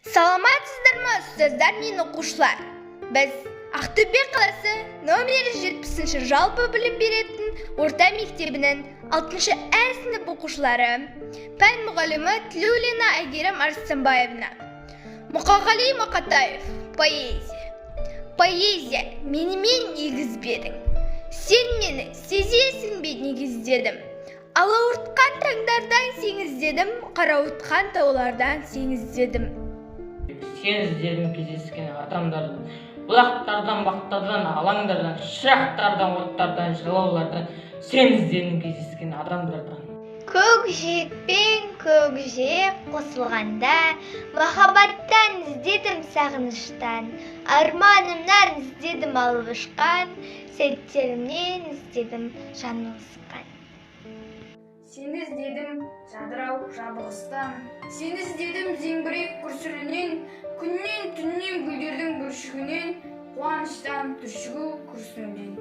Саламатсыздар ма, ұстаздар мен оқушылар? Біз Ақтөбе қаласы номер 70-ші жалпы білім беретін орта мектебінің 6-шы Ә сынып оқушылары пән мұғалімі Тілеулина Әйгерім Арыстанбаевна. Мұқағали Мақатаев. Поэзия, менімен негізбедің. Сен мені сезесің бе негіздедім. Алауыртқан таңдардан сен іздедім, қарауытқан таулардан сен іздедім. Сен іздедім кездескен адамдардан, бұлақтардан, бақтардан, алаңдардан, шырақтардан, оттардан, жылаулардан, сен іздедім кездескен адамдардан. Көкжиекпен көкжиек қосылғанда, махаббаттан іздедім сағыныштан, арманымнан іздедім алып ұшқан, сәттерімнен іздедім жаңылысқан. Сені іздедім жадырау жабығыстан, сені іздедім зеңбірек күрсілінен, күннен түннен гүлдердің бүршігінен, қуаныштан түршігу күрсінуден.